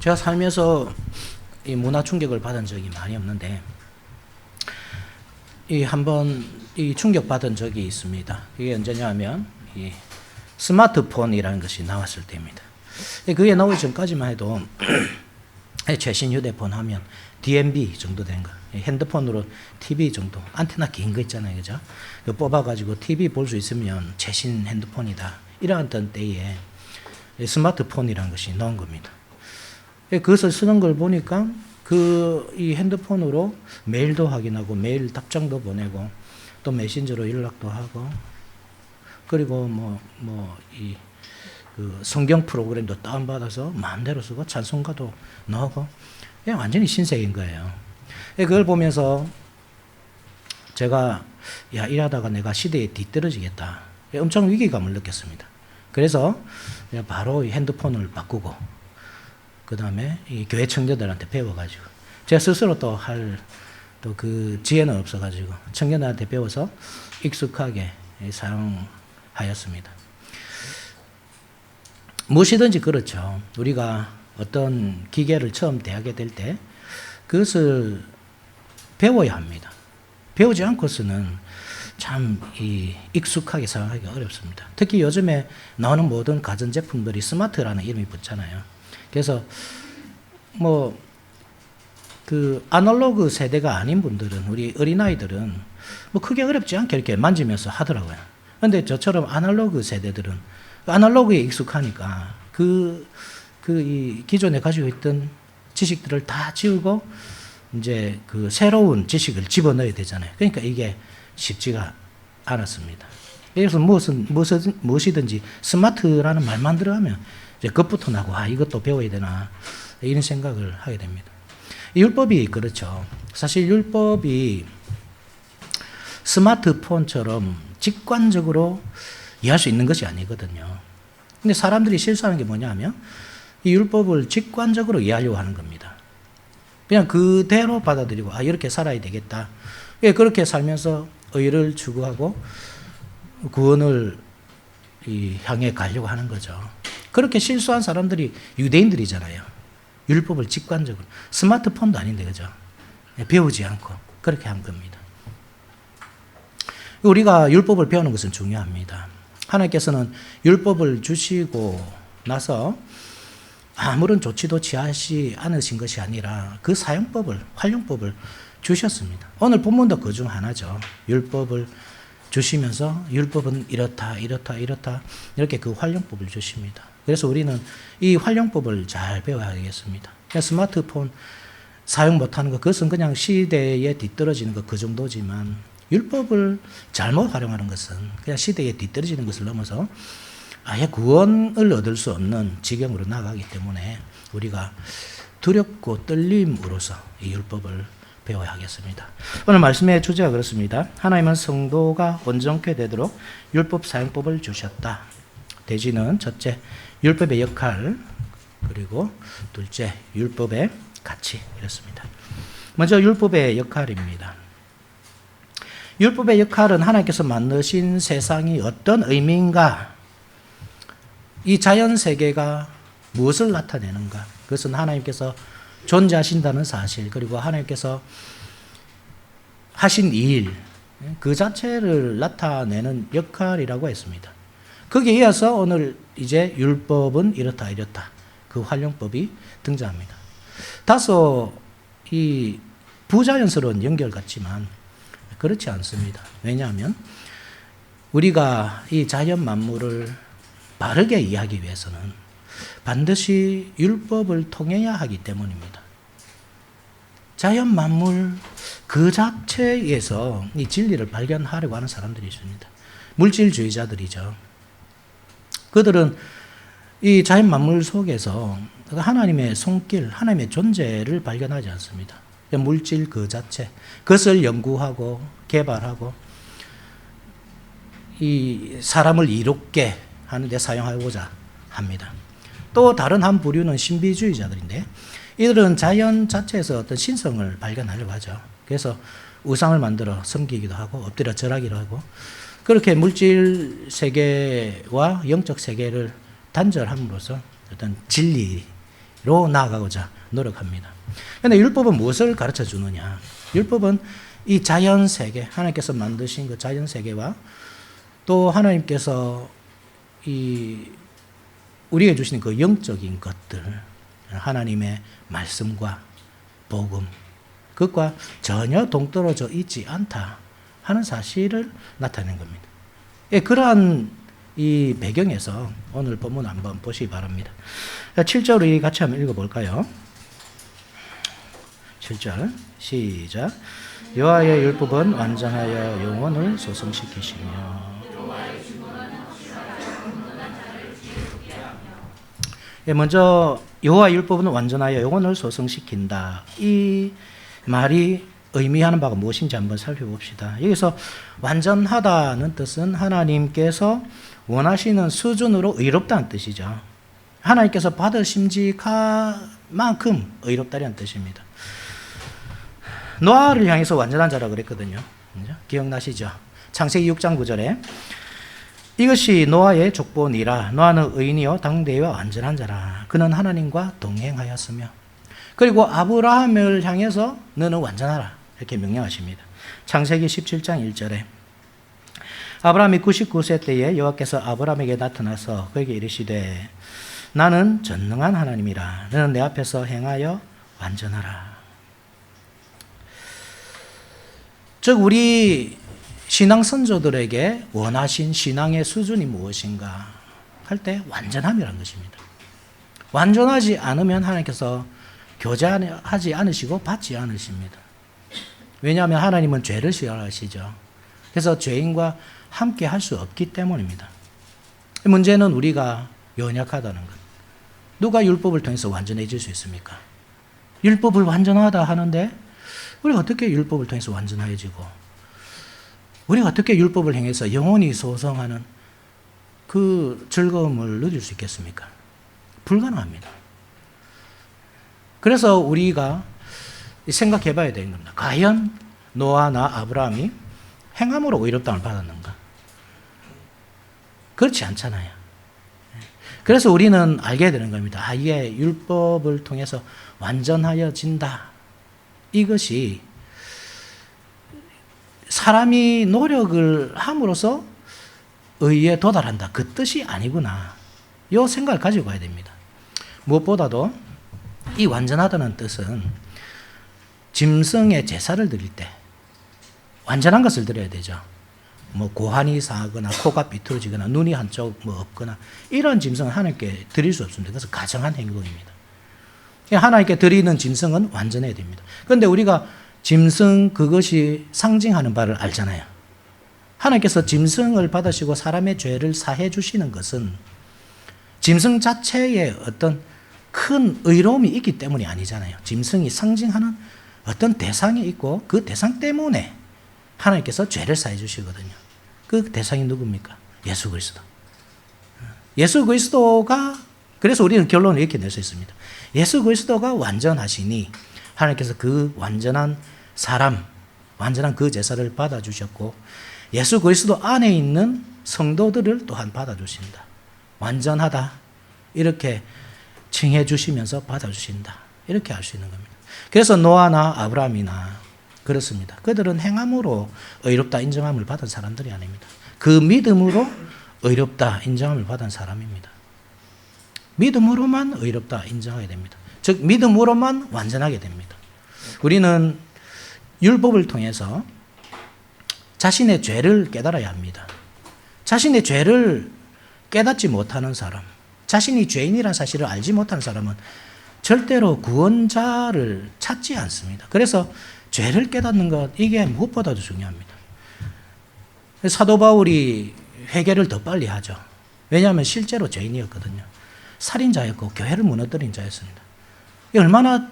제가 살면서 이 문화 충격을 받은 적이 많이 없는데 이 한번 이 충격 받은 적이 있습니다. 이게 언제냐면 이 스마트폰이라는 것이 나왔을 때입니다. 그게 나오기 전까지만 해도 최신 휴대폰 하면 DMB 정도 된 거, 핸드폰으로 TV 정도, 안테나 긴 거 있잖아요, 그죠? 뽑아가지고 TV 볼 수 있으면 최신 핸드폰이다. 이러던 때에 스마트폰이라는 것이 나온 겁니다. 그것을 쓰는 걸 보니까 이 핸드폰으로 메일도 확인하고 메일 답장도 보내고 또 메신저로 연락도 하고 그리고 그 성경 프로그램도 다운받아서 마음대로 쓰고 찬송가도 나오고 그냥 완전히 신세계인 거예요. 그걸 보면서 제가 일하다가 내가 시대에 뒤떨어지겠다. 엄청 위기감을 느꼈습니다. 그래서 바로 핸드폰을 바꾸고 그 다음에 이 교회 청년들한테 배워가지고 제가 스스로 또 그 지혜는 없어가지고 청년들한테 배워서 익숙하게 사용하였습니다. 무엇이든지 그렇죠. 우리가 어떤 기계를 처음 대하게 될 때 그것을 배워야 합니다. 배우지 않고서는 참 익숙하게 사용하기가 어렵습니다. 특히 요즘에 나오는 모든 가전제품들이 스마트라는 이름이 붙잖아요. 그래서 그 아날로그 세대가 아닌 분들은 우리 어린아이들은 크게 어렵지 않게 이렇게 만지면서 하더라고요. 그런데 저처럼 아날로그 세대들은 아날로그에 익숙하니까 이 기존에 가지고 있던 지식들을 다 지우고 이제 그 새로운 지식을 집어넣어야 되잖아요. 그러니까 이게 쉽지가 않았습니다. 그래서 무엇이든지 스마트라는 말만 들어가면 이제 겁부터 나고 이것도 배워야 되나 이런 생각을 하게 됩니다. 율법이 그렇죠. 사실 율법이 스마트폰처럼 직관적으로 이해할 수 있는 것이 아니거든요. 근데 사람들이 실수하는 게 뭐냐면 이 율법을 직관적으로 이해하려고 하는 겁니다. 그냥 그대로 받아들이고 이렇게 살아야 되겠다. 그렇게 살면서 의를 추구하고 구원을 향해 가려고 하는 거죠. 그렇게 실수한 사람들이 유대인들이잖아요. 율법을 직관적으로. 스마트폰도 아닌데, 그죠? 배우지 않고 그렇게 한 겁니다. 우리가 율법을 배우는 것은 중요합니다. 하나님께서는 율법을 주시고 나서 아무런 조치도 취하지 않으신 것이 아니라 그 사용법을, 활용법을 주셨습니다. 오늘 본문도 그 중 하나죠. 율법을 주시면서 율법은 이렇다 이렇게 그 활용법을 주십니다. 그래서 우리는 이 활용법을 잘 배워야 되겠습니다. 스마트폰 사용 못하는 것, 그것은 그냥 시대에 뒤떨어지는 것 그 정도지만 율법을 잘못 활용하는 것은 그냥 시대에 뒤떨어지는 것을 넘어서 아예 구원을 얻을 수 없는 지경으로 나가기 때문에 우리가 두렵고 떨림으로써 이 율법을 배워야 하겠습니다. 오늘 말씀의 주제가 그렇습니다. 하나님은 성도가 온전케 되도록 율법 사용법을 주셨다. 대지는 첫째, 율법의 역할, 그리고 둘째, 율법의 가치, 이렇습니다. 먼저 율법의 역할입니다. 율법의 역할은 하나님께서 만드신 세상이 어떤 의미인가, 이 자연세계가 무엇을 나타내는가, 그것은 하나님께서 존재하신다는 사실, 그리고 하나님께서 하신 일, 그 자체를 나타내는 역할이라고 했습니다. 거기에 이어서 오늘 이제 율법은 이렇다 그 활용법이 등장합니다. 다소 이 부자연스러운 연결 같지만 그렇지 않습니다. 왜냐하면 우리가 이 자연 만물을 바르게 이해하기 위해서는 반드시 율법을 통해야 하기 때문입니다. 자연 만물 그 자체에서 이 진리를 발견하려고 하는 사람들이 있습니다. 물질주의자들이죠. 그들은 이 자연 만물 속에서 하나님의 손길, 하나님의 존재를 발견하지 않습니다. 물질 그 자체, 그것을 연구하고 개발하고 이 사람을 이롭게 하는 데 사용하고자 합니다. 또 다른 한 부류는 신비주의자들인데 이들은 자연 자체에서 어떤 신성을 발견하려고 하죠. 그래서 우상을 만들어 섬기기도 하고 엎드려 절하기도 하고 그렇게 물질 세계와 영적 세계를 단절함으로써 어떤 진리로 나아가고자 노력합니다. 그런데 율법은 무엇을 가르쳐 주느냐? 율법은 이 자연 세계, 하나님께서 만드신 그 자연 세계와 또 하나님께서 우리에게 주신 그 영적인 것들, 하나님의 말씀과 복음, 그것과 전혀 동떨어져 있지 않다 하는 사실을 나타낸 겁니다. 예, 그러한 이 배경에서 오늘 본문 한번 보시기 바랍니다. 7절 우리 같이 한번 읽어볼까요? 7절 시작. 여호와의 율법은 완전하여 영혼을 소성시키시며. 예, 먼저 여호와 율법은 완전하여 영혼을 소성시킨다. 이 말이 의미하는 바가 무엇인지 한번 살펴봅시다. 여기서 완전하다는 뜻은 하나님께서 원하시는 수준으로 의롭다는 뜻이죠. 하나님께서 받으심직한 만큼 의롭다는 뜻입니다. 노아를 향해서 완전한 자라고 그랬거든요. 기억나시죠? 창세기 6장 9절에 이것이 노아의 족보니라. 노아는 의인이요 당대와 완전한 자라. 그는 하나님과 동행하였으며. 그리고 아브라함을 향해서 너는 완전하라 이렇게 명령하십니다. 창세기 17장 1절에 아브라함이 99세 때에 여호와께서 아브라함에게 나타나서 그에게 이르시되 나는 전능한 하나님이라. 너는 내 앞에서 행하여 완전하라. 즉 우리 신앙 선조들에게 원하신 신앙의 수준이 무엇인가 할 때 완전함이라는 것입니다. 완전하지 않으면 하나님께서 교제하지 않으시고 받지 않으십니다. 왜냐하면 하나님은 죄를 싫어하시죠. 그래서 죄인과 함께 할 수 없기 때문입니다. 문제는 우리가 연약하다는 것. 누가 율법을 통해서 완전해질 수 있습니까? 율법을 완전하다 하는데 우리가 어떻게 율법을 통해서 완전해지고 우리가 어떻게 율법을 행해서 영혼이 소성하는 그 즐거움을 누릴 수 있겠습니까? 불가능합니다. 그래서 우리가 생각해 봐야 되는 겁니다. 과연 노아나 아브라함이 행함으로 의롭다움을 받았는가? 그렇지 않잖아요. 그래서 우리는 알게 되는 겁니다. 이게 율법을 통해서 완전하여진다. 이것이 사람이 노력을 함으로써 의에 도달한다. 그 뜻이 아니구나. 이 생각을 가지고 가야 됩니다. 무엇보다도 이 완전하다는 뜻은 짐승의 제사를 드릴 때 완전한 것을 드려야 되죠. 뭐 고환이 상하거나 코가 비틀어지거나 눈이 한쪽 뭐 없거나 이런 짐승은 하나님께 드릴 수 없습니다. 그래서 가정한 행동입니다. 하나님께 드리는 짐승은 완전해야 됩니다. 그런데 우리가 짐승 그것이 상징하는 바를 알잖아요. 하나님께서 짐승을 받으시고 사람의 죄를 사해 주시는 것은 짐승 자체에 어떤 큰 의로움이 있기 때문이 아니잖아요. 짐승이 상징하는 어떤 대상이 있고 그 대상 때문에 하나님께서 죄를 사해 주시거든요. 그 대상이 누굽니까? 예수 그리스도. 예수 그리스도가, 그래서 우리는 결론을 이렇게 낼 수 있습니다. 예수 그리스도가 완전하시니 하나님께서 그 완전한 사람, 완전한 그 제사를 받아주셨고 예수 그리스도 안에 있는 성도들을 또한 받아주신다. 완전하다. 이렇게 칭해 주시면서 받아주신다. 이렇게 알 수 있는 겁니다. 그래서 노아나 아브라함이나 그렇습니다. 그들은 행함으로 의롭다 인정함을 받은 사람들이 아닙니다. 그 믿음으로 의롭다 인정함을 받은 사람입니다. 믿음으로만 의롭다 인정하게 됩니다. 즉 믿음으로만 완전하게 됩니다. 우리는 율법을 통해서 자신의 죄를 깨달아야 합니다. 자신의 죄를 깨닫지 못하는 사람, 자신이 죄인이라는 사실을 알지 못하는 사람은 절대로 구원자를 찾지 않습니다. 그래서 죄를 깨닫는 것, 이게 무엇보다도 중요합니다. 사도 바울이 회개를 더 빨리 하죠. 왜냐하면 실제로 죄인이었거든요. 살인자였고 교회를 무너뜨린 자였습니다. 얼마나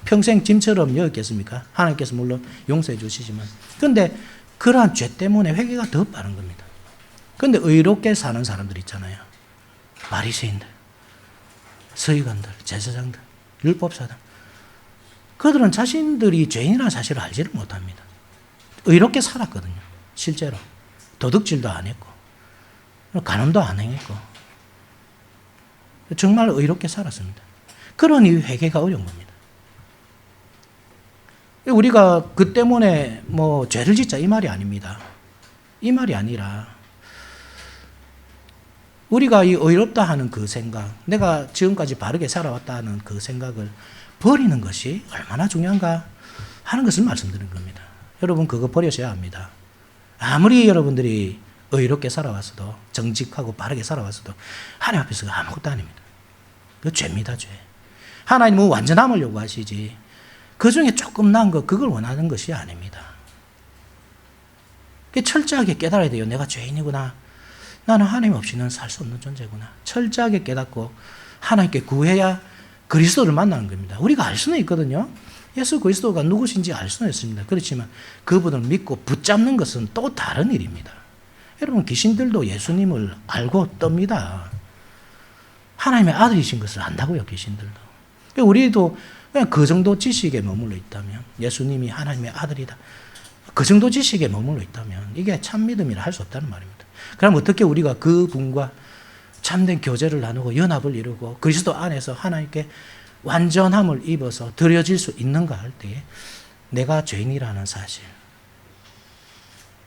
평생 짐처럼 여겼겠습니까? 하나님께서 물론 용서해 주시지만. 그런데 그러한 죄 때문에 회개가 더 빠른 겁니다. 그런데 의롭게 사는 사람들 있잖아요. 바리새인들. 서기관들, 제사장들, 율법사들, 그들은 자신들이 죄인이라는 사실을 알지를 못합니다. 의롭게 살았거든요. 실제로 도둑질도 안 했고 간음도 안 행했고 정말 의롭게 살았습니다. 그러니 회개가 어려운 겁니다. 우리가 그 때문에 뭐 죄를 짓자 이 말이 아닙니다. 이 말이 아니라 우리가 이 의롭다 하는 그 생각, 내가 지금까지 바르게 살아왔다 하는 그 생각을 버리는 것이 얼마나 중요한가 하는 것을 말씀드리는 겁니다. 여러분 그거 버리셔야 합니다. 아무리 여러분들이 의롭게 살아왔어도 정직하고 바르게 살아왔어도 하나님 앞에서 아무것도 아닙니다. 그 죄입니다. 죄. 하나님은 완전함을 요구하시지 그 중에 조금 나은 것 그걸 원하는 것이 아닙니다. 철저하게 깨달아야 돼요. 내가 죄인이구나. 나는 하나님 없이는 살 수 없는 존재구나. 철저하게 깨닫고 하나님께 구해야 그리스도를 만나는 겁니다. 우리가 알 수는 있거든요. 예수 그리스도가 누구신지 알 수는 있습니다. 그렇지만 그분을 믿고 붙잡는 것은 또 다른 일입니다. 여러분 귀신들도 예수님을 알고 떱니다. 하나님의 아들이신 것을 안다고요. 귀신들도. 우리도 그냥 그 정도 지식에 머물러 있다면 예수님이 하나님의 아들이다. 그 정도 지식에 머물러 있다면 이게 참 믿음이라 할 수 없다는 말입니다. 그럼 어떻게 우리가 그분과 참된 교제를 나누고 연합을 이루고 그리스도 안에서 하나님께 완전함을 입어서 드려질 수 있는가 할 때에 내가 죄인이라는 사실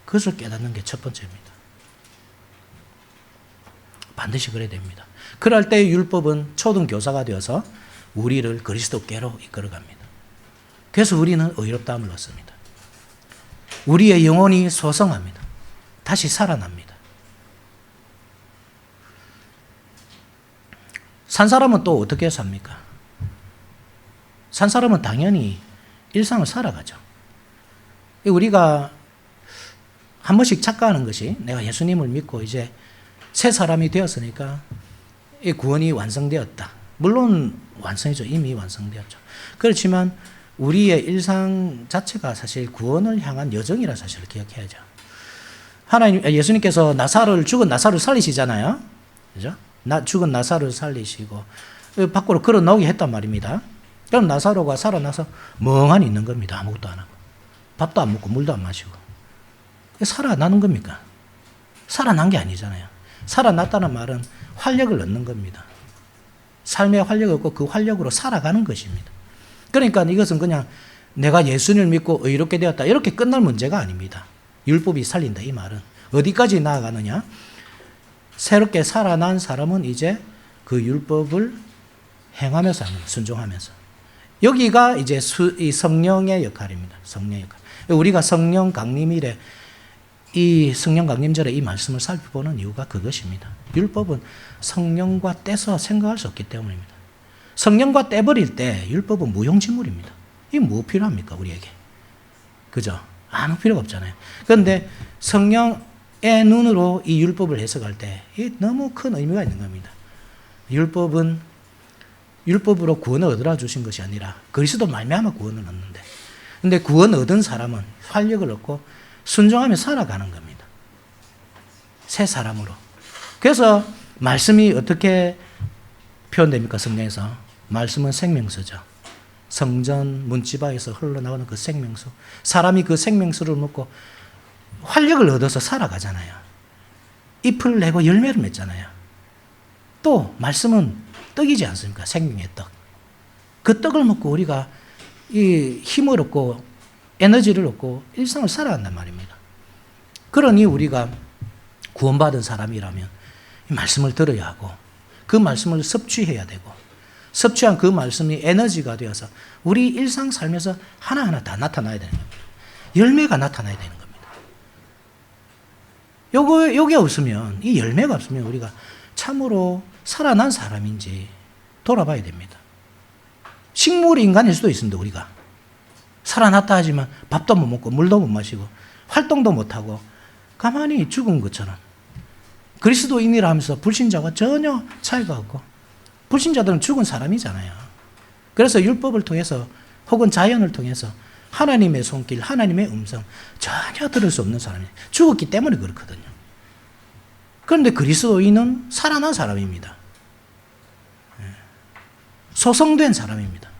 그것을 깨닫는 게 첫 번째입니다. 반드시 그래야 됩니다. 그럴 때 율법은 초등 교사가 되어서 우리를 그리스도께로 이끌어갑니다. 그래서 우리는 의롭다함을 얻습니다. 우리의 영혼이 소성합니다. 다시 살아납니다. 산 사람은 또 어떻게 삽니까? 산 사람은 당연히 일상을 살아가죠. 우리가 한 번씩 착각하는 것이 내가 예수님을 믿고 이제 새 사람이 되었으니까 이 구원이 완성되었다. 물론 완성이죠. 이미 완성되었죠. 그렇지만 우리의 일상 자체가 사실 구원을 향한 여정이라는 사실을 기억해야죠. 예수님께서 죽은 나사로를 살리시잖아요. 그죠? 죽은 나사로를 살리시고 밖으로 걸어 나오게 했단 말입니다. 그럼 나사로가 살아나서 멍하니 있는 겁니다. 아무것도 안 하고. 밥도 안 먹고 물도 안 마시고. 살아나는 겁니까? 살아난 게 아니잖아요. 살아났다는 말은 활력을 얻는 겁니다. 삶의 활력을 얻고 그 활력으로 살아가는 것입니다. 그러니까 이것은 그냥 내가 예수님을 믿고 의롭게 되었다 이렇게 끝날 문제가 아닙니다. 율법이 살린다 이 말은 어디까지 나아가느냐? 새롭게 살아난 사람은 이제 그 율법을 행하면서 합니다. 순종하면서. 여기가 이제 이 성령의 역할입니다. 성령의 역할. 우리가 성령 강림일에 이 성령 강림절에 이 말씀을 살펴보는 이유가 그것입니다. 율법은 성령과 떼서 생각할 수 없기 때문입니다. 성령과 떼버릴 때 율법은 무용지물입니다. 이게 뭐 필요합니까 우리에게? 그죠? 아무 필요가 없잖아요. 그런데 성령의 눈으로 이 율법을 해석할 때 이게 너무 큰 의미가 있는 겁니다. 율법으로 구원을 얻으라 주신 것이 아니라 그리스도 말미암아 구원을 얻는데 근데 구원 얻은 사람은 활력을 얻고 순종하며 살아가는 겁니다. 새 사람으로. 그래서 말씀이 어떻게 표현됩니까? 성경에서. 말씀은 생명수죠. 성전 문지방에서 흘러나오는 그 생명수. 사람이 그 생명수를 먹고 활력을 얻어서 살아가잖아요. 잎을 내고 열매를 맺잖아요. 또 말씀은 떡이지 않습니까? 생명의 떡. 그 떡을 먹고 우리가 이 힘을 얻고 에너지를 얻고 일상을 살아간단 말입니다. 그러니 우리가 구원받은 사람이라면 이 말씀을 들어야 하고 그 말씀을 섭취해야 되고 섭취한 그 말씀이 에너지가 되어서 우리 일상 삶에서 하나하나 다 나타나야 되는 겁니다. 열매가 나타나야 되는 겁니다. 요게 없으면 이 열매가 없으면 우리가 참으로 살아난 사람인지 돌아봐야 됩니다. 식물 인간일 수도 있습니다. 우리가 살아났다 하지만 밥도 못 먹고 물도 못 마시고 활동도 못하고 가만히 죽은 것처럼 그리스도인이라 하면서 불신자와 전혀 차이가 없고 불신자들은 죽은 사람이잖아요. 그래서 율법을 통해서 혹은 자연을 통해서 하나님의 손길, 하나님의 음성 전혀 들을 수 없는 사람이 죽었기 때문에 그렇거든요. 그런데 그리스도인은 살아난 사람입니다. 소성된 사람입니다.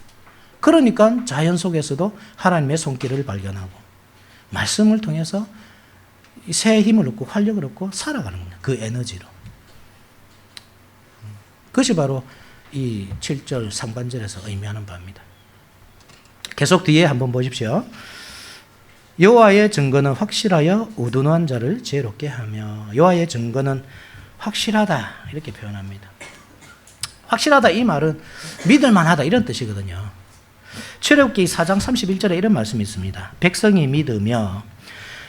그러니까 자연 속에서도 하나님의 손길을 발견하고 말씀을 통해서 새 힘을 얻고 활력을 얻고 살아가는 겁니다. 그 에너지로. 그것이 바로 이 7절 상반절에서 의미하는 바입니다. 계속 뒤에 한번 보십시오. 여호와의 증거는 확실하여 우둔한 자를 지혜롭게 하며, 여호와의 증거는 확실하다 이렇게 표현합니다. 확실하다 이 말은 믿을만하다 이런 뜻이거든요. 출애굽기 4장 31절에 이런 말씀이 있습니다. 백성이 믿으며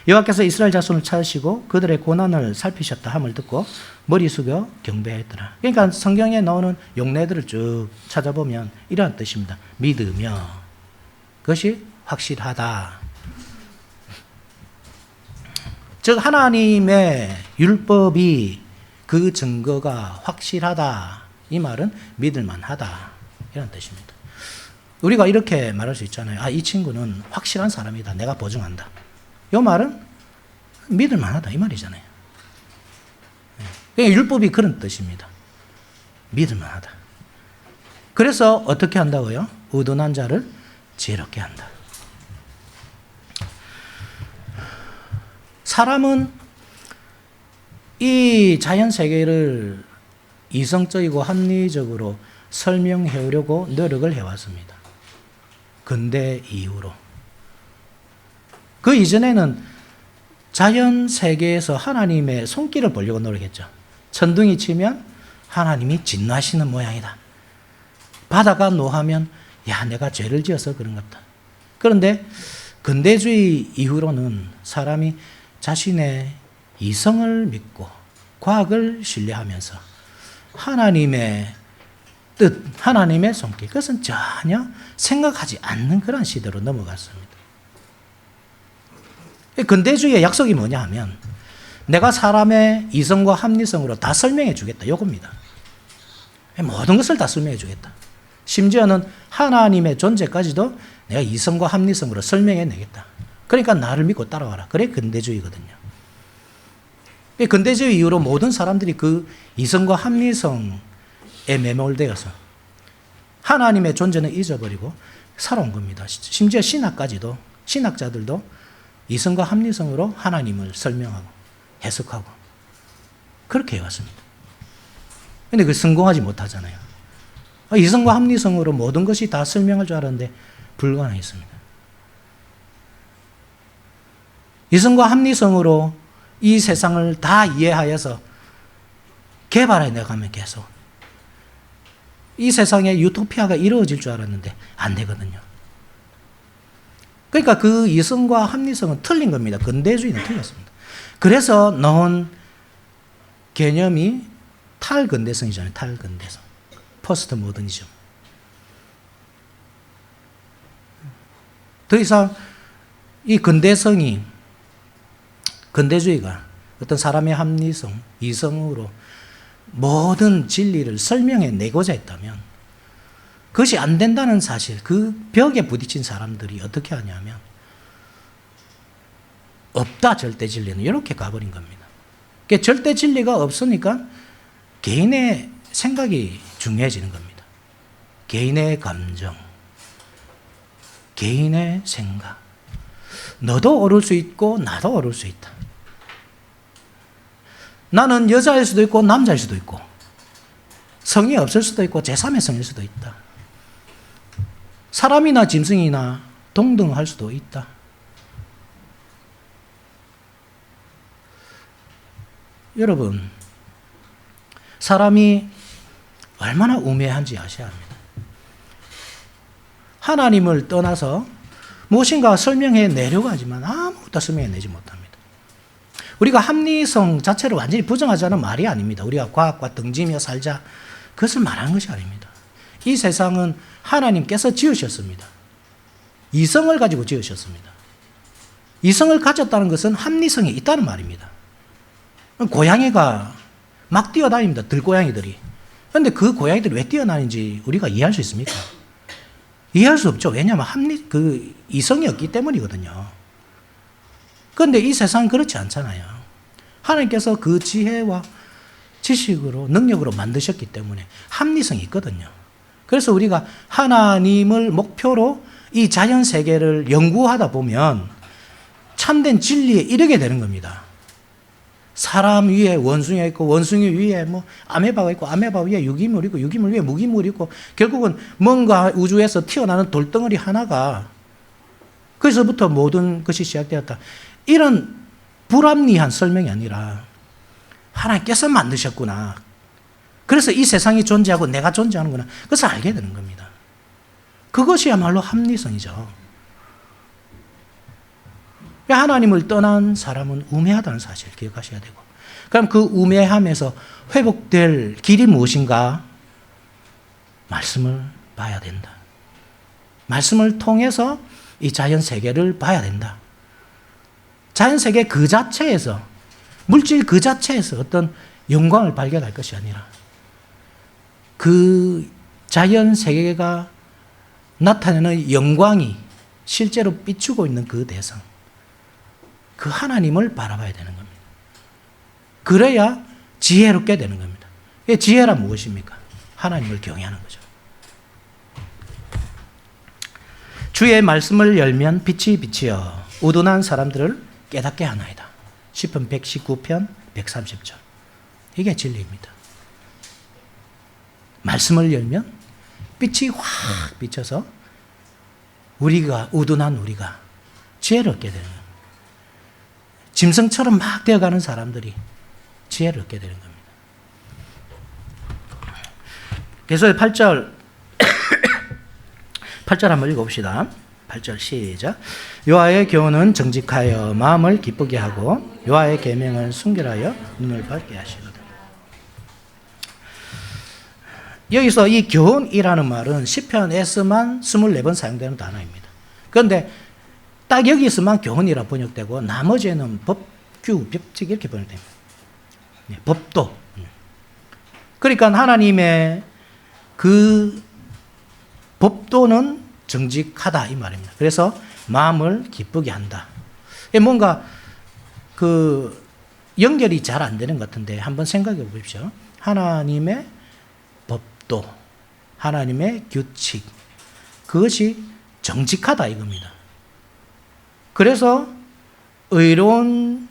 여호와께서 이스라엘 자손을 찾으시고 그들의 고난을 살피셨다 함을 듣고 머리 숙여 경배했더라. 그러니까 성경에 나오는 용례들을 쭉 찾아보면 이런 뜻입니다. 믿으며, 그것이 확실하다. 즉 하나님의 율법이 그 증거가 확실하다. 이 말은 믿을만하다 이런 뜻입니다. 우리가 이렇게 말할 수 있잖아요. 아, 이 친구는 확실한 사람이다. 내가 보증한다. 이 말은 믿을만하다 이 말이잖아요. 그러니까 율법이 그런 뜻입니다. 믿을만하다. 그래서 어떻게 한다고요? 우둔한 자를 지혜롭게 한다. 사람은 이 자연 세계를 이성적이고 합리적으로 설명해오려고 노력을 해왔습니다. 근대 이후로. 그 이전에는 자연 세계에서 하나님의 손길을 보려고 노력했죠. 천둥이 치면 하나님이 진노하시는 모양이다. 바다가 노하면 야, 내가 죄를 지어서 그런 것 같다. 그런데 근대주의 이후로는 사람이 자신의 이성을 믿고 과학을 신뢰하면서 하나님의 뜻, 하나님의 손길, 그것은 전혀 생각하지 않는 그런 시대로 넘어갔습니다. 근대주의의 약속이 뭐냐 하면 내가 사람의 이성과 합리성으로 다 설명해 주겠다. 이겁니다. 모든 것을 다 설명해 주겠다. 심지어는 하나님의 존재까지도 내가 이성과 합리성으로 설명해 내겠다. 그러니까 나를 믿고 따라와라. 그게 근대주의거든요. 근대주의 이후로 모든 사람들이 그 이성과 합리성에 매몰되어서 하나님의 존재는 잊어버리고 살아온 겁니다. 심지어 신학까지도, 신학자들도 이성과 합리성으로 하나님을 설명하고 해석하고 그렇게 해왔습니다. 그런데 그 성공하지 못하잖아요. 이성과 합리성으로 모든 것이 다 설명할 줄 알았는데 불가능했습니다. 이성과 합리성으로 이 세상을 다 이해하여서 개발해 나가면 계속 이 세상에 유토피아가 이루어질 줄 알았는데 안 되거든요. 그러니까 그 이성과 합리성은 틀린 겁니다. 근대주의는 틀렸습니다. 그래서 나온 개념이 탈근대성이잖아요. 탈근대성. 포스트 모더니즘. 더 이상 이 근대성이, 근대주의가 어떤 사람의 합리성, 이성으로 모든 진리를 설명해 내고자 했다면 그것이 안 된다는 사실, 그 벽에 부딪힌 사람들이 어떻게 하냐면 없다 절대 진리는 이렇게 가버린 겁니다. 그러니까 절대 진리가 없으니까 개인의 생각이 중요해지는 겁니다. 개인의 감정, 개인의 생각. 너도 오를 수 있고 나도 오를 수 있다. 나는 여자일 수도 있고 남자일 수도 있고 성이 없을 수도 있고 제3의 성일 수도 있다. 사람이나 짐승이나 동등할 수도 있다. 여러분, 사람이 얼마나 우매한지 아셔야 합니다. 하나님을 떠나서 무엇인가 설명해 내려고 하지만 아무것도 설명해 내지 못합니다. 우리가 합리성 자체를 완전히 부정하자는 말이 아닙니다. 우리가 과학과 등지며 살자, 그것을 말하는 것이 아닙니다. 이 세상은 하나님께서 지으셨습니다. 이성을 가지고 지으셨습니다. 이성을 가졌다는 것은 합리성이 있다는 말입니다. 고양이가 막 뛰어다닙니다. 들고양이들이. 그런데 그 고양이들이 왜 뛰어다니는지 우리가 이해할 수 있습니까? 이해할 수 없죠. 왜냐하면 이성이 없기 때문이거든요. 그런데 이 세상은 그렇지 않잖아요. 하나님께서 그 지혜와 지식으로, 능력으로 만드셨기 때문에 합리성이 있거든요. 그래서 우리가 하나님을 목표로 이 자연 세계를 연구하다 보면 참된 진리에 이르게 되는 겁니다. 사람 위에 원숭이가 있고 원숭이 위에 뭐 아메바가 있고 아메바 위에 유기물 있고 유기물 위에 무기물 있고 결국은 뭔가 우주에서 튀어나오는 돌덩어리 하나가 거기서부터 모든 것이 시작되었다. 이런 불합리한 설명이 아니라 하나님께서 만드셨구나. 그래서 이 세상이 존재하고 내가 존재하는구나. 그것을 알게 되는 겁니다. 그것이야말로 합리성이죠. 하나님을 떠난 사람은 우매하다는 사실을 기억하셔야 되고, 그럼 그 우매함에서 회복될 길이 무엇인가? 말씀을 봐야 된다. 말씀을 통해서 이 자연 세계를 봐야 된다. 자연 세계 그 자체에서, 물질 그 자체에서 어떤 영광을 발견할 것이 아니라 그 자연 세계가 나타내는 영광이 실제로 비추고 있는 그 대상, 그 하나님을 바라봐야 되는 겁니다. 그래야 지혜롭게 되는 겁니다. 지혜란 무엇입니까? 하나님을 경외하는 거죠. 주의 말씀을 열면 빛이 비치어 우둔한 사람들을 깨닫게 하나이다. 시편 119편 130절. 이게 진리입니다. 말씀을 열면 빛이 확 비쳐서 우둔한 우리가 지혜를 얻게 되는 겁니다. 짐승처럼 막 되어가는 사람들이 지혜를 얻게 되는 겁니다. 그래서 8절 8절 한번 읽어봅시다. 8절 시작. 여호와의 교훈은 정직하여 마음을 기쁘게 하고 여호와의 계명은 순결하여 눈을 밝게 하시거든. 여기서 이 교훈이라는 말은 시편에서만 24번 사용되는 단어입니다. 그런데 딱 여기서만 교훈이라 번역되고 나머지에는 법규, 법칙 이렇게 번역됩니다. 법도. 그러니까 하나님의 그 법도는 정직하다 이 말입니다. 그래서 마음을 기쁘게 한다. 뭔가 그 연결이 잘 안 되는 것 같은데 한번 생각해 보십시오. 하나님의 법도, 하나님의 규칙, 그것이 정직하다 이겁니다. 그래서 의로운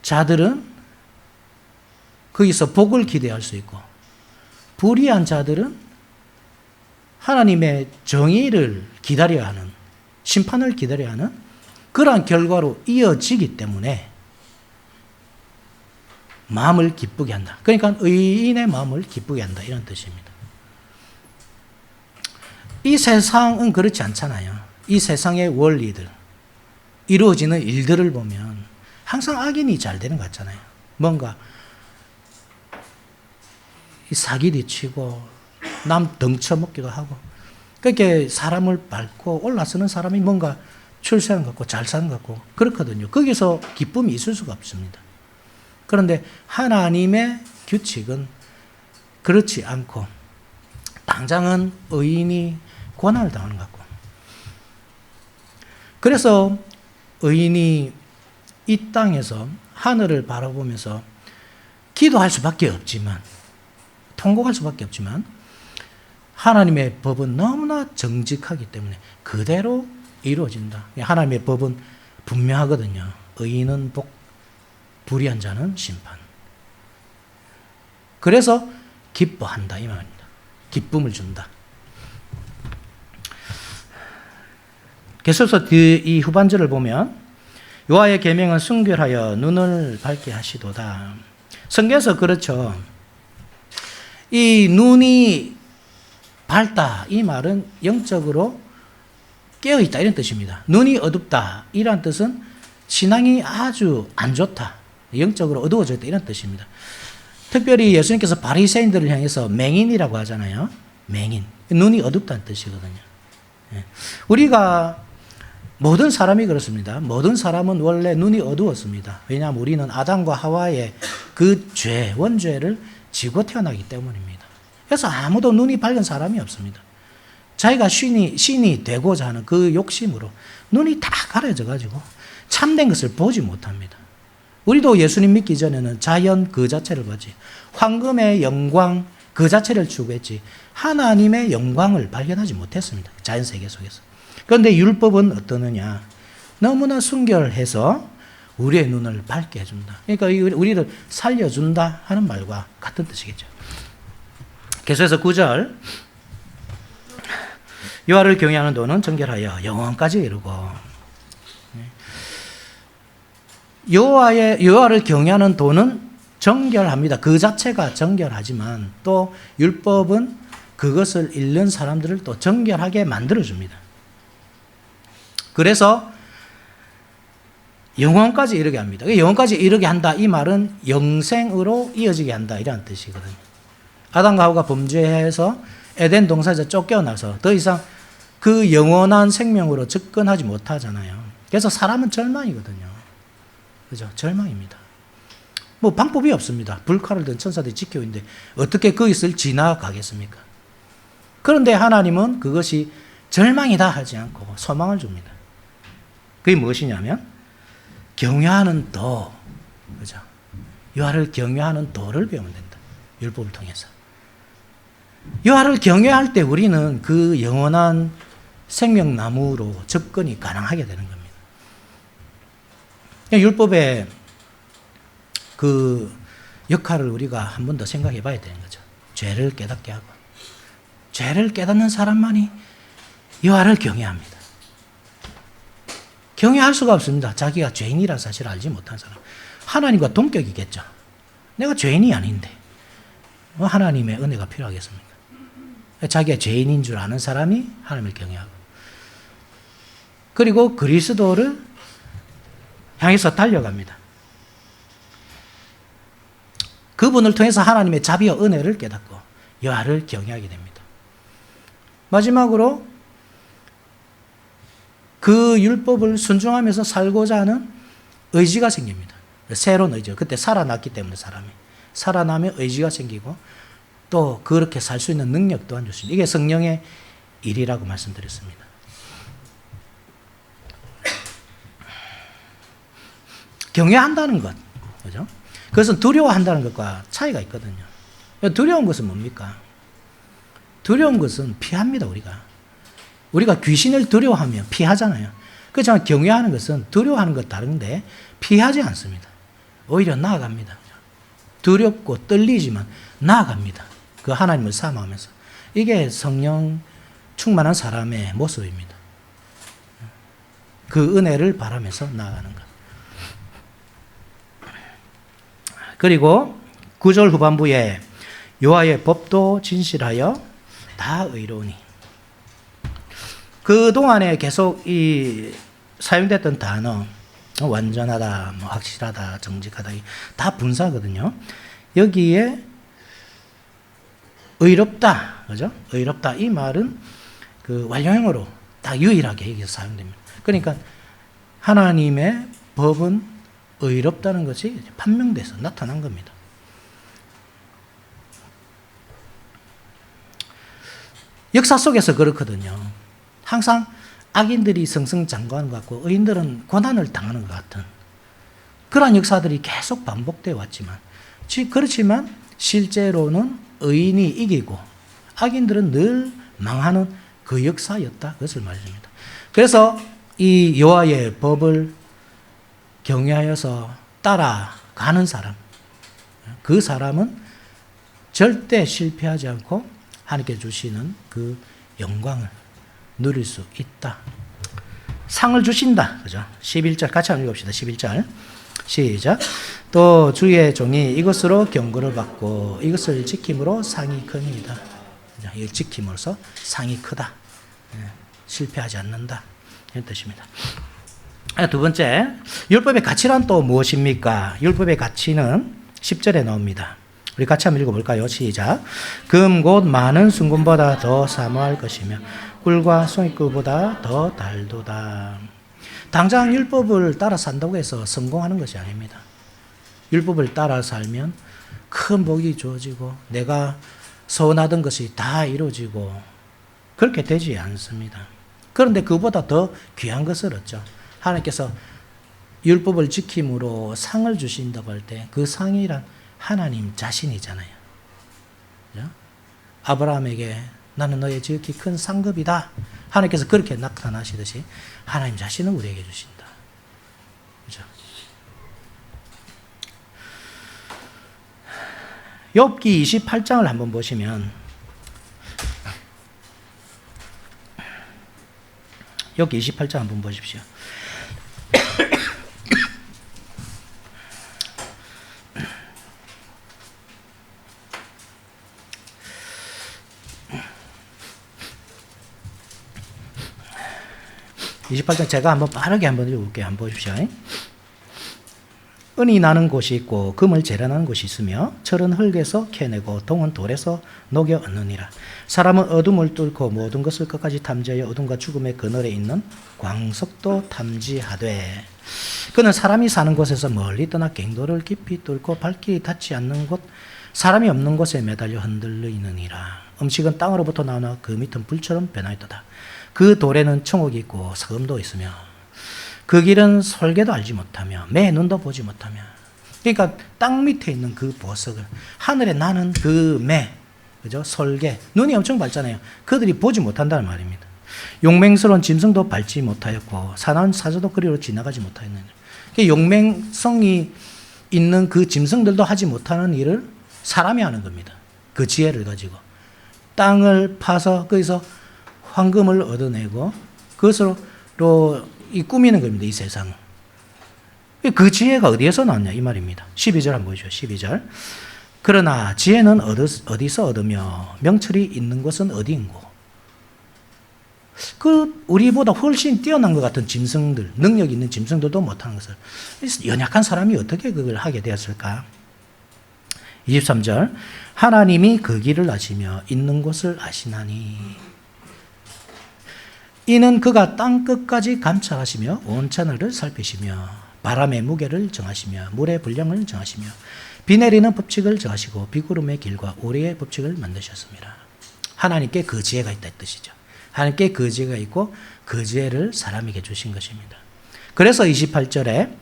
자들은 거기서 복을 기대할 수 있고, 불의한 자들은 하나님의 정의를 기다려야 하는, 심판을 기다려야 하는 그러한 결과로 이어지기 때문에 마음을 기쁘게 한다. 그러니까 의인의 마음을 기쁘게 한다 이런 뜻입니다. 이 세상은 그렇지 않잖아요. 이 세상의 원리들, 이루어지는 일들을 보면 항상 악인이 잘 되는 것 같잖아요. 뭔가 사기도 치고 남 덩쳐먹기도 하고, 그렇게 사람을 밟고 올라서는 사람이 뭔가 출세하는 것 같고 잘 사는 것 같고 그렇거든요. 거기서 기쁨이 있을 수가 없습니다. 그런데 하나님의 규칙은 그렇지 않고 당장은 의인이 고난을 당하는 것 같고, 그래서 의인이 이 땅에서 하늘을 바라보면서 기도할 수밖에 없지만, 통곡할 수밖에 없지만 하나님의 법은 너무나 정직하기 때문에 그대로 이루어진다. 하나님의 법은 분명하거든요. 의인은 복, 불의한 자는 심판. 그래서 기뻐한다 이 말입니다. 기쁨을 준다. 계속해서 이 후반절을 보면 여호와의 계명은 순결하여 눈을 밝게 하시도다. 성경에서 그렇죠. 이 눈이 밝다 이 말은 영적으로 깨어있다 이런 뜻입니다. 눈이 어둡다 이런 뜻은 신앙이 아주 안 좋다, 영적으로 어두워졌다 이런 뜻입니다. 특별히 예수님께서 바리새인들을 향해서 맹인이라고 하잖아요. 맹인, 눈이 어둡다는 뜻이거든요. 우리가 모든 사람이 그렇습니다. 모든 사람은 원래 눈이 어두웠습니다. 왜냐하면 우리는 아담과 하와의 그 죄, 원죄를 지고 태어나기 때문입니다. 그래서 아무도 눈이 밝은 사람이 없습니다. 자기가 신이 되고자 하는 그 욕심으로 눈이 다 가려져 가지고 참된 것을 보지 못합니다. 우리도 예수님 믿기 전에는 자연 그 자체를 보지, 황금의 영광 그 자체를 추구했지 하나님의 영광을 발견하지 못했습니다. 자연세계 속에서. 그런데 율법은 어떠느냐? 너무나 순결해서 우리의 눈을 밝게 해준다. 그러니까 우리를 살려준다 하는 말과 같은 뜻이겠죠. 계속해서 9절 여호와를 경외하는 도는 정결하여 영원까지 이르고 여호와를 경외하는 도는 정결합니다. 그 자체가 정결하지만 또 율법은 그것을 읽는 사람들을 또 정결하게 만들어줍니다. 그래서 영원까지 이르게 합니다. 영원까지 이르게 한다. 이 말은 영생으로 이어지게 한다. 이런 뜻이거든요. 아담과 하와가 범죄해서 에덴 동산에서 쫓겨나서 더 이상 그 영원한 생명으로 접근하지 못하잖아요. 그래서 사람은 절망이거든요. 그죠? 절망입니다. 뭐 방법이 없습니다. 불칼을 든 천사들이 지키고 있는데 어떻게 거기서 지나가겠습니까? 그런데 하나님은 그것이 절망이다 하지 않고 소망을 줍니다. 그게 무엇이냐면 경외하는 도, 그죠? 여호와를 경외하는 도를 배우면 된다. 율법을 통해서. 여호와를 경외할 때 우리는 그 영원한 생명나무로 접근이 가능하게 되는 겁니다. 율법의 그 역할을 우리가 한 번 더 생각해 봐야 되는 거죠. 죄를 깨닫게 하고. 죄를 깨닫는 사람만이 여호와를 경외합니다. 경외할 수가 없습니다. 자기가 죄인이라는 사실을 알지 못한 사람. 하나님과 동격이겠죠. 내가 죄인이 아닌데 하나님의 은혜가 필요하겠습니까? 자기가 죄인인 줄 아는 사람이 하나님을 경외하고 그리고 그리스도를 향해서 달려갑니다. 그분을 통해서 하나님의 자비와 은혜를 깨닫고 여호와를 경외하게 됩니다. 마지막으로 그 율법을 순종하면서 살고자 하는 의지가 생깁니다. 새로운 의지. 그때 살아났기 때문에 사람이. 살아나면 의지가 생기고 또 그렇게 살 수 있는 능력 또한 주십니다. 이게 성령의 일이라고 말씀드렸습니다. 경외한다는 것. 그죠? 그것은 두려워한다는 것과 차이가 있거든요. 두려운 것은 뭡니까? 두려운 것은 피합니다, 우리가 귀신을 두려워하면 피하잖아요. 그렇지만 경외하는 것은 두려워하는 것 다른데 피하지 않습니다. 오히려 나아갑니다. 두렵고 떨리지만 나아갑니다. 그 하나님을 사모하면서. 이게 성령 충만한 사람의 모습입니다. 그 은혜를 바라면서 나아가는 것. 그리고 9절 후반부에 여호와의 법도 진실하여 다 의로우니 그동안에 계속 이 사용됐던 단어 완전하다, 뭐 확실하다, 정직하다 다 분사거든요. 여기에 의롭다, 그죠? 의롭다 이 말은 그 완료형으로 딱 유일하게 여기서 사용됩니다. 그러니까 하나님의 법은 의롭다는 것이 판명돼서 나타난 겁니다. 역사 속에서 그렇거든요. 항상 악인들이 승승장구하는 것 같고 의인들은 고난을 당하는 것 같은 그러한 역사들이 계속 반복되어 왔지만 그렇지만 실제로는 의인이 이기고 악인들은 늘 망하는 그 역사였다. 그것을 말해줍니다. 그래서 이 여호와의 법을 경외하여서 따라가는 사람, 그 사람은 절대 실패하지 않고 하나님께 주시는 그 영광을 누릴 수 있다. 상을 주신다. 그죠? 11절 같이 한번 읽읍시다. 11절 시작. 또 주의 종이 이것으로 경고를 받고 이것을 지킴으로 상이 큽니다. 이걸 지킴으로써 상이 크다. 실패하지 않는다. 이런 뜻입니다. 두 번째, 율법의 가치란 또 무엇입니까? 율법의 가치는 10절에 나옵니다. 우리 같이 한번 읽어볼까요? 시작. 금 곧 많은 순금보다 더 사모할 것이며 꿀과 송이꿀보다 더 달도다. 당장 율법을 따라 산다고 해서 성공하는 것이 아닙니다. 율법을 따라 살면 큰 복이 주어지고 내가 소원하던 것이 다 이루어지고 그렇게 되지 않습니다. 그런데 그보다 더 귀한 것을 얻죠. 하나님께서 율법을 지킴으로 상을 주신다고 할 때 그 상이란 하나님 자신이잖아요. 그죠? 아브라함에게 나는 너의 지극히 큰 상급이다. 하나님께서 그렇게 나타나시듯이 하나님 자신은 우리에게 주신다. 그죠? 욥기 28장을 한번 보시면 욥기 28장 한번 보십시오. (28장) 제가 한번 빠르게 한번 읽어볼게요. 한번 보십시오. 은이 나는 곳이 있고 금을 재련하는 곳이 있으며 철은 흙에서 캐내고 동은 돌에서 녹여 얻느니라. 사람은 어둠을 뚫고 모든 것을 끝까지 탐지하여 어둠과 죽음의 그늘에 있는 광석도 탐지하되 그는 사람이 사는 곳에서 멀리 떠나 갱도를 깊이 뚫고 발길이 닿지 않는 곳 사람이 없는 곳에 매달려 흔들리느니라. 음식은 땅으로부터 나오나 그 밑은 불처럼 변하였도다. 그 돌에는 청옥이 있고 사금도 있으며 그 길은 솔개도 알지 못하며 매 눈도 보지 못하며. 그러니까 땅 밑에 있는 그 보석을 하늘에 나는 그 매, 그죠? 솔개, 눈이 엄청 밝잖아요. 그들이 보지 못한다는 말입니다. 용맹스러운 짐승도 밟지 못하였고 사나운 사자도 그리로 지나가지 못하였느니라. 그러니까 용맹성이 있는 그 짐승들도 하지 못하는 일을 사람이 하는 겁니다. 그 지혜를 가지고 땅을 파서 거기서 황금을 얻어내고 그것으로 이 꾸미는 겁니다. 이 세상을. 그 지혜가 어디에서 나왔냐 이 말입니다. 12절 한번 보여주세요. 12절. 그러나 지혜는 어디서 얻으며 명철이 있는 것은 어디인고. 그 우리보다 훨씬 뛰어난 것 같은 짐승들, 능력 있는 짐승들도 못하는 것을 연약한 사람이 어떻게 그걸 하게 되었을까. 23절. 하나님이 그 길을 아시며 있는 곳을 아시나니 이는 그가 땅끝까지 감찰하시며 온 천하를 살피시며 바람의 무게를 정하시며 물의 분량을 정하시며 비 내리는 법칙을 정하시고 비구름의 길과 오리의 법칙을 만드셨습니다. 하나님께 그 지혜가 있다 이 뜻이죠. 하나님께 그 지혜가 있고 그 지혜를 사람에게 주신 것입니다. 그래서 28절에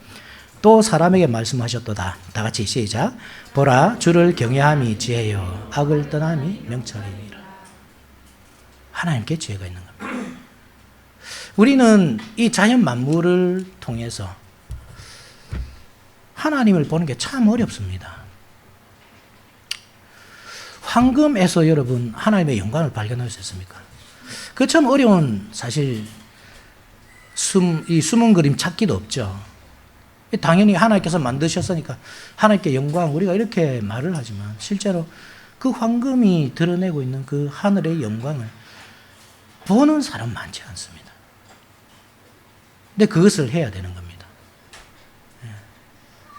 또 사람에게 말씀하셨도다. 다 같이 시작. 보라 주를 경외함이 지혜요 악을 떠남이 명철이니라. 하나님께 지혜가 있는 겁니다. 우리는 이 자연 만물을 통해서 하나님을 보는 게 참 어렵습니다. 황금에서 여러분 하나님의 영광을 발견할 수 있습니까? 그 참 어려운 사실 이 숨은 그림 찾기도 없죠. 당연히 하나님께서 만드셨으니까 하나님께 영광 우리가 이렇게 말을 하지만 실제로 그 황금이 드러내고 있는 그 하늘의 영광을 보는 사람 많지 않습니다. 근데 그것을 해야 되는 겁니다.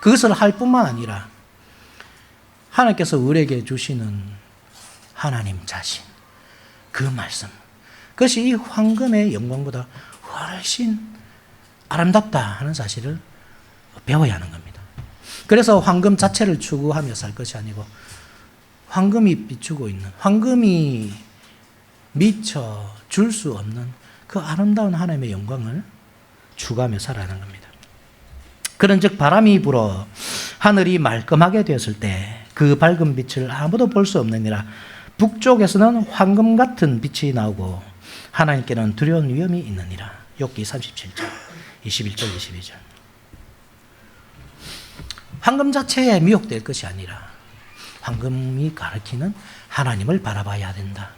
그것을 할 뿐만 아니라 하나님께서 우리에게 주시는 하나님 자신, 그 말씀, 그것이 이 황금의 영광보다 훨씬 아름답다 하는 사실을 배워야 하는 겁니다. 그래서 황금 자체를 추구하며 살 것이 아니고 황금이 비추고 있는, 황금이 미쳐 줄 수 없는 그 아름다운 하나님의 영광을 추구하며 살아야 하는 겁니다. 그런즉 바람이 불어 하늘이 말끔하게 되었을 때 그 밝은 빛을 아무도 볼 수 없느니라. 북쪽에서는 황금 같은 빛이 나오고 하나님께는 두려운 위험이 있느니라. 욥기 37절 21절 22절. 황금 자체에 미혹될 것이 아니라 황금이 가리키는 하나님을 바라봐야 된다.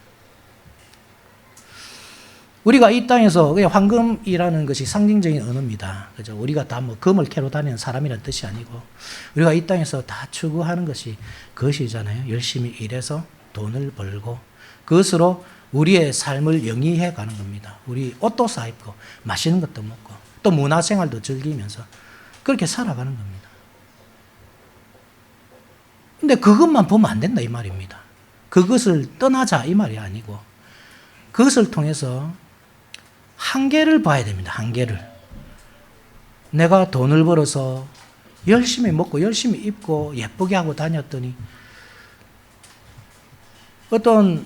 우리가 이 땅에서 황금이라는 것이 상징적인 언어입니다. 그죠? 우리가 다 뭐 금을 캐러 다니는 사람이라는 뜻이 아니고 우리가 이 땅에서 다 추구하는 것이 그것이잖아요. 열심히 일해서 돈을 벌고 그것으로 우리의 삶을 영위해 가는 겁니다. 우리 옷도 사입고 맛있는 것도 먹고 또 문화생활도 즐기면서 그렇게 살아가는 겁니다. 근데 그것만 보면 안 된다 이 말입니다. 그것을 떠나자 이 말이 아니고 그것을 통해서 한계를 봐야 됩니다. 한계를. 내가 돈을 벌어서 열심히 먹고 열심히 입고 예쁘게 하고 다녔더니 어떤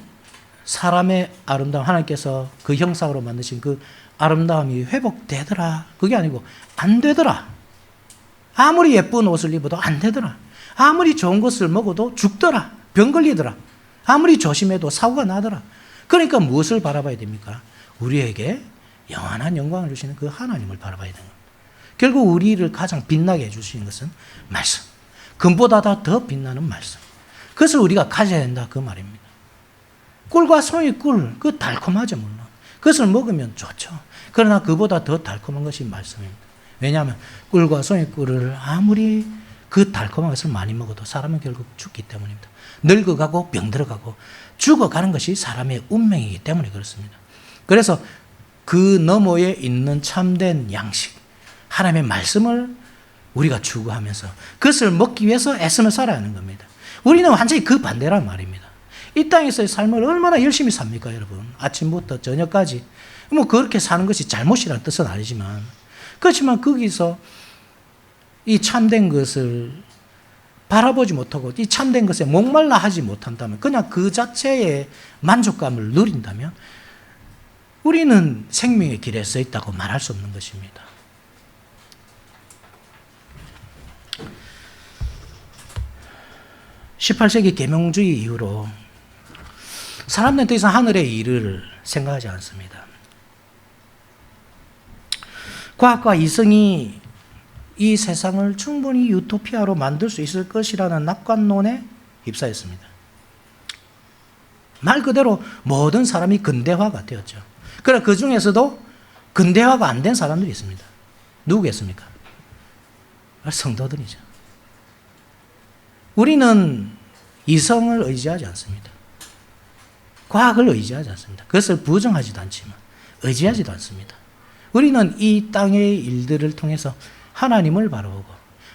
사람의 아름다움, 하나님께서 그 형상으로 만드신 그 아름다움이 회복되더라. 그게 아니고 안 되더라. 아무리 예쁜 옷을 입어도 안 되더라. 아무리 좋은 것을 먹어도 죽더라. 병 걸리더라. 아무리 조심해도 사고가 나더라. 그러니까 무엇을 바라봐야 됩니까? 우리에게 영원한 영광을 주시는 그 하나님을 바라봐야 되는 겁니다. 결국 우리를 가장 빛나게 해주시는 것은 말씀. 금보다 더 빛나는 말씀. 그것을 우리가 가져야 된다 그 말입니다. 꿀과 송이꿀, 그 달콤하죠 물론. 그것을 먹으면 좋죠. 그러나 그보다 더 달콤한 것이 말씀입니다. 왜냐하면 꿀과 송이꿀을 아무리 그 달콤한 것을 많이 먹어도 사람은 결국 죽기 때문입니다. 늙어가고 병들어가고 죽어가는 것이 사람의 운명이기 때문에 그렇습니다. 그래서 그 너머에 있는 참된 양식, 하나님의 말씀을 우리가 추구하면서 그것을 먹기 위해서 애쓰며 살아야 하는 겁니다. 우리는 완전히 그 반대란 말입니다. 이 땅에서의 삶을 얼마나 열심히 삽니까, 여러분? 아침부터 저녁까지. 뭐 그렇게 사는 것이 잘못이라는 뜻은 아니지만, 그렇지만 거기서 이 참된 것을 바라보지 못하고 이 참된 것에 목말라 하지 못한다면, 그냥 그 자체의 만족감을 누린다면 우리는 생명의 길에 서 있다고 말할 수 없는 것입니다. (18세기) 계명주의 이후로 사람들은 더 이상 하늘의 일을 생각하지 않습니다. 과학과 이성이 이 세상을 충분히 유토피아로 만들 수 있을 것이라는 낙관론에 휩싸였습니다. 말 그대로 모든 사람이 근대화가 되었죠. 그러나 그 중에서도 근대화가 안 된 사람들이 있습니다. 누구겠습니까? 성도들이죠. 우리는 이성을 의지하지 않습니다. 과학을 의지하지 않습니다. 그것을 부정하지도 않지만 의지하지도 않습니다. 우리는 이 땅의 일들을 통해서 하나님을 바라보고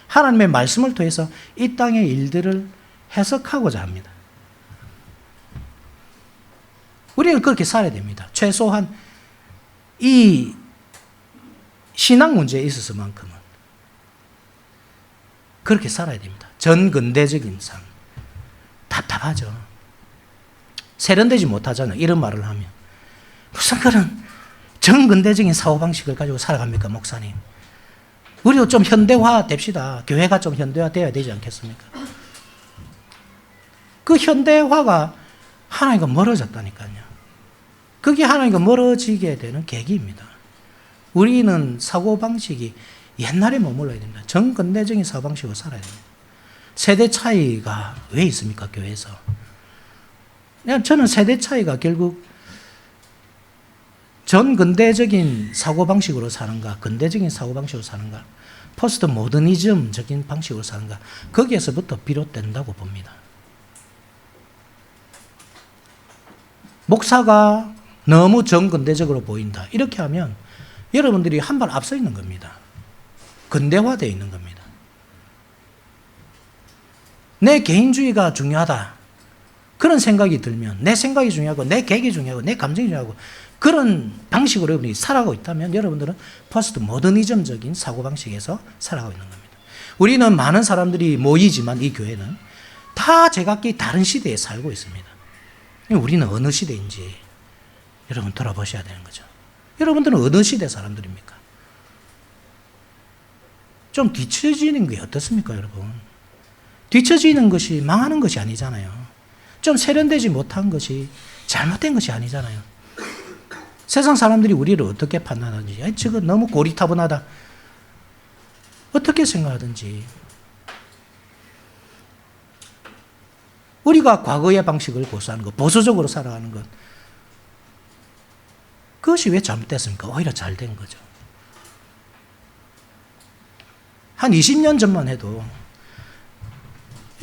하나님의 말씀을 통해서 이 땅의 일들을 해석하고자 합니다. 우리는 그렇게 살아야 됩니다. 최소한 이 신앙 문제에 있어서만큼은 그렇게 살아야 됩니다. 전근대적인 삶. 답답하죠. 세련되지 못하잖아요. 이런 말을 하면. 무슨 그런 전근대적인 사고방식을 가지고 살아갑니까, 목사님? 우리도 좀 현대화 됩시다. 교회가 좀 현대화 되어야 되지 않겠습니까? 그 현대화가 하나님과 멀어졌다니까요. 그게 하나님과 멀어지게 되는 계기입니다. 우리는 사고방식이 옛날에 머물러야 됩니다. 전근대적인 사고방식으로 살아야 됩니다. 세대 차이가 왜 있습니까, 교회에서? 저는 세대 차이가 결국 전근대적인 사고방식으로 사는가, 근대적인 사고방식으로 사는가, 포스트 모더니즘적인 방식으로 사는가, 거기에서부터 비롯된다고 봅니다. 목사가 너무 전근대적으로 보인다. 이렇게 하면 여러분들이 한 발 앞서 있는 겁니다. 근대화되어 있는 겁니다. 내 개인주의가 중요하다. 그런 생각이 들면 내 생각이 중요하고 내 계획이 중요하고 내 감정이 중요하고 그런 방식으로 여러분이 살아가고 있다면 여러분들은 포스트 모더니즘적인 사고방식에서 살아가고 있는 겁니다. 우리는 많은 사람들이 모이지만 이 교회는 다 제각기 다른 시대에 살고 있습니다. 우리는 어느 시대인지 여러분 돌아보셔야 되는 거죠. 여러분들은 어느 시대 사람들입니까? 좀 뒤처지는 게 어떻습니까, 여러분? 뒤처지는 것이 망하는 것이 아니잖아요. 좀 세련되지 못한 것이 잘못된 것이 아니잖아요. 세상 사람들이 우리를 어떻게 판단하는지, 저거 너무 고리타분하다. 어떻게 생각하든지. 우리가 과거의 방식을 고수하는 것, 보수적으로 살아가는 것, 그것이 왜 잘못됐습니까? 오히려 잘 된 거죠. 한 20년 전만 해도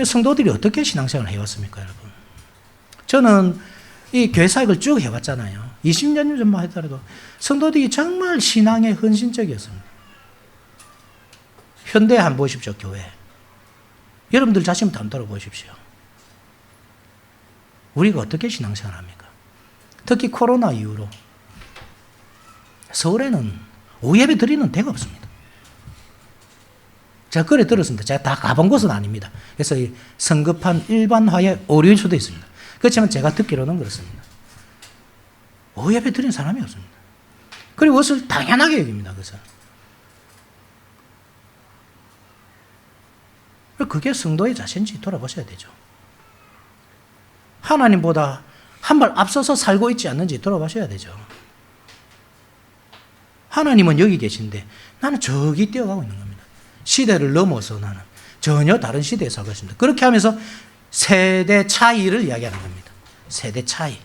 성도들이 어떻게 신앙생활을 해왔습니까, 여러분? 저는 이 교회 사역을 쭉 해왔잖아요. 20년 전만 하더라도 성도들이 정말 신앙에 헌신적이었습니다. 현대 한번 보십시오, 교회. 여러분들 자신부터 한번 돌아보십시오. 우리가 어떻게 신앙생활을 합니까? 특히 코로나 이후로 서울에는 오후 예배 드리는 데가 없습니다. 제가 그래 들었습니다. 제가 다 가본 곳은 아닙니다. 그래서 이 성급한 일반화의 오류일 수도 있습니다. 그렇지만 제가 듣기로는 그렇습니다. 오후 예배 드리는 사람이 없습니다. 그리고 그것을 당연하게 여깁니다. 그것을. 그게 성도의 자세인지 돌아보셔야 되죠. 하나님보다 한 발 앞서서 살고 있지 않는지 돌아보셔야 되죠. 하나님은 여기 계신데 나는 저기 뛰어가고 있는 겁니다. 시대를 넘어서 나는 전혀 다른 시대에 살고 있습니다. 그렇게 하면서 세대 차이를 이야기하는 겁니다. 세대 차이.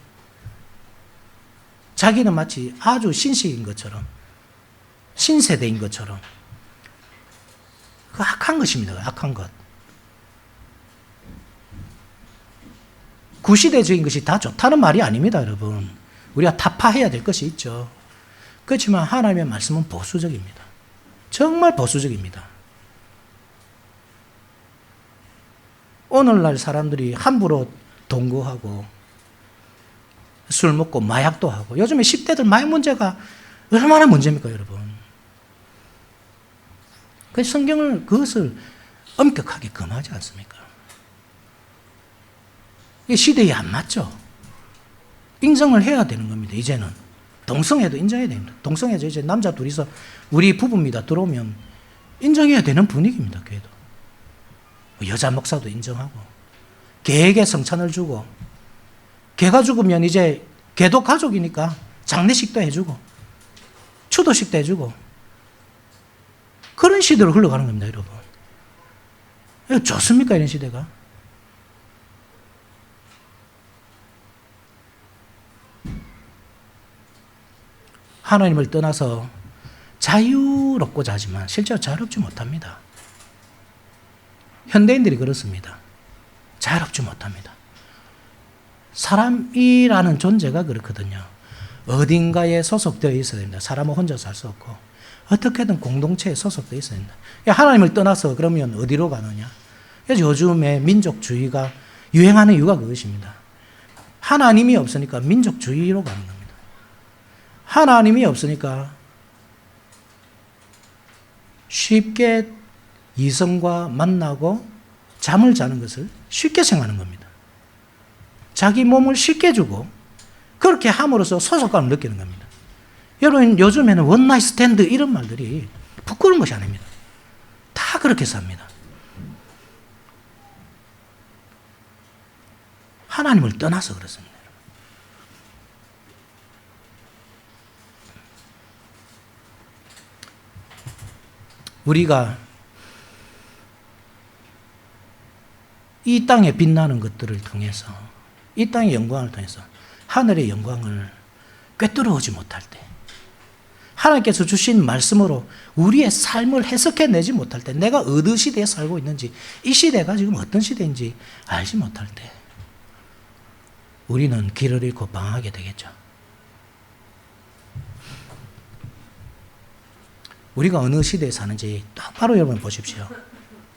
자기는 마치 아주 신식인 것처럼, 신세대인 것처럼. 그 악한 것입니다. 악한 것. 구시대적인 것이 다 좋다는 말이 아닙니다, 여러분. 우리가 타파해야 될 것이 있죠. 그렇지만 하나님의 말씀은 보수적입니다. 정말 보수적입니다. 오늘날 사람들이 함부로 동거하고 술 먹고 마약도 하고, 요즘에 10대들 마약 문제가 얼마나 문제입니까, 여러분? 그 성경을 그것을 엄격하게 금하지 않습니까? 이게 시대에 안 맞죠. 인정을 해야 되는 겁니다. 이제는 동성애도 인정해야 됩니다. 동성애죠. 이제 남자 둘이서 우리 부부입니다 들어오면 인정해야 되는 분위기입니다. 교회도 여자 목사도 인정하고, 개에게 성찬을 주고, 개가 죽으면 이제 개도 가족이니까 장례식도 해주고 추도식도 해주고, 그런 시대로 흘러가는 겁니다, 여러분. 이거 좋습니까, 이런 시대가? 하나님을 떠나서 자유롭고자 하지만 실제로 자유롭지 못합니다. 현대인들이 그렇습니다. 자유롭지 못합니다. 사람이라는 존재가 그렇거든요. 어딘가에 소속되어 있어야 됩니다. 사람은 혼자 살 수 없고 어떻게든 공동체에 소속되어 있어야 됩니다. 하나님을 떠나서 그러면 어디로 가느냐? 요즘에 민족주의가 유행하는 이유가 그것입니다. 하나님이 없으니까 민족주의로 가는 겁니다. 하나님이 없으니까 쉽게 이성과 만나고 잠을 자는 것을 쉽게 생각하는 겁니다. 자기 몸을 쉽게 주고 그렇게 함으로써 소속감을 느끼는 겁니다. 여러분, 요즘에는 원나잇 스탠드 이런 말들이 부끄러운 것이 아닙니다. 다 그렇게 삽니다. 하나님을 떠나서 그렇습니다. 우리가 이 땅에 빛나는 것들을 통해서, 이 땅의 영광을 통해서 하늘의 영광을 꿰뚫어오지 못할 때, 하나님께서 주신 말씀으로 우리의 삶을 해석해내지 못할 때, 내가 어느 시대에 살고 있는지, 이 시대가 지금 어떤 시대인지 알지 못할 때 우리는 길을 잃고 방황하게 되겠죠. 우리가 어느 시대에 사는지 똑바로 여러분 보십시오.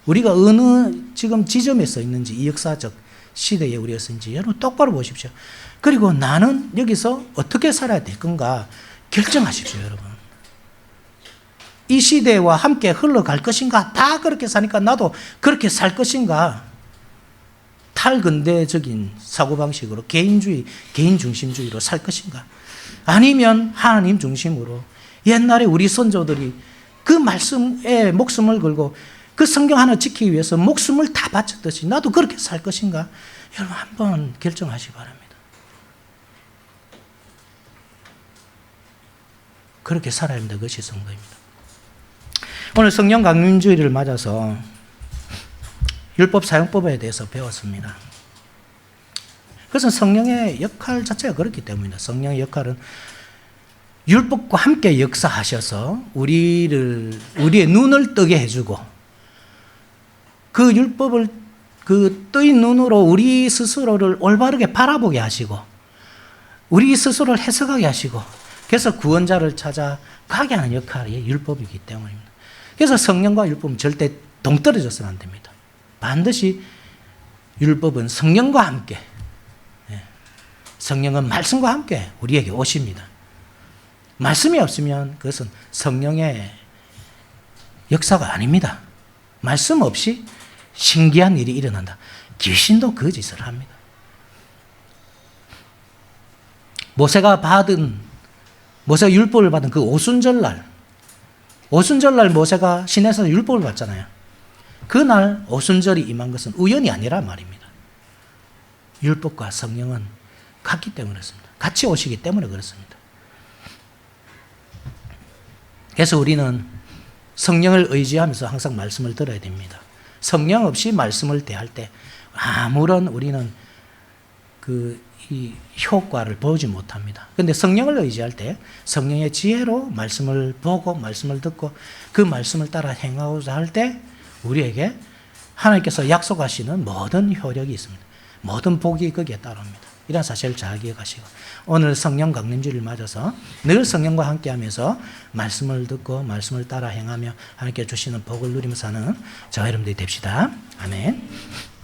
우리가 어느 지금 지점에 서 있는지, 이 역사적 시대에 우리가 서있는지 여러분 똑바로 보십시오. 그리고 나는 여기서 어떻게 살아야 될 건가 결정하십시오, 여러분. 이 시대와 함께 흘러갈 것인가? 다 그렇게 사니까 나도 그렇게 살 것인가? 탈근대적인 사고방식으로 개인주의, 개인중심주의로 살 것인가? 아니면 하나님 중심으로 옛날에 우리 선조들이 그 말씀에 목숨을 걸고 그 성경 하나 지키기 위해서 목숨을 다 바쳤듯이 나도 그렇게 살 것인가? 여러분 한번 결정하시기 바랍니다. 그렇게 살아야 합니다. 그것이 성도입니다. 오늘 성령 강림주의를 맞아서 율법 사용법에 대해서 배웠습니다. 그것은 성령의 역할 자체가 그렇기 때문입니다. 성령의 역할은 율법과 함께 역사하셔서 우리의 눈을 뜨게 해주고, 그 율법을 그 뜨인 눈으로 우리 스스로를 올바르게 바라보게 하시고, 우리 스스로를 해석하게 하시고, 그래서 구원자를 찾아가게 하는 역할이 율법이기 때문입니다. 그래서 성령과 율법은 절대 동떨어져서는 안 됩니다. 반드시 율법은 성령과 함께, 성령은 말씀과 함께 우리에게 오십니다. 말씀이 없으면 그것은 성령의 역사가 아닙니다. 말씀 없이 신기한 일이 일어난다. 귀신도 그 짓을 합니다. 모세가 율법을 받은 그 오순절날 모세가 시내에서 율법을 받잖아요. 그날 오순절이 임한 것은 우연이 아니란 말입니다. 율법과 성령은 같기 때문에 그렇습니다. 같이 오시기 때문에 그렇습니다. 그래서 우리는 성령을 의지하면서 항상 말씀을 들어야 됩니다. 성령 없이 말씀을 대할 때 아무런 우리는 이 효과를 보지 못합니다. 그런데 성령을 의지할 때 성령의 지혜로 말씀을 보고 말씀을 듣고 그 말씀을 따라 행하고자 할 때 우리에게 하나님께서 약속하시는 모든 효력이 있습니다. 모든 복이 거기에 따릅니다. 이런 사실을 잘 기억하시고 오늘 성령 강림주를 맞아서 늘 성령과 함께하면서 말씀을 듣고 말씀을 따라 행하며 하나님께 주시는 복을 누리며 사는 저와 여러분들이 됩시다. 아멘.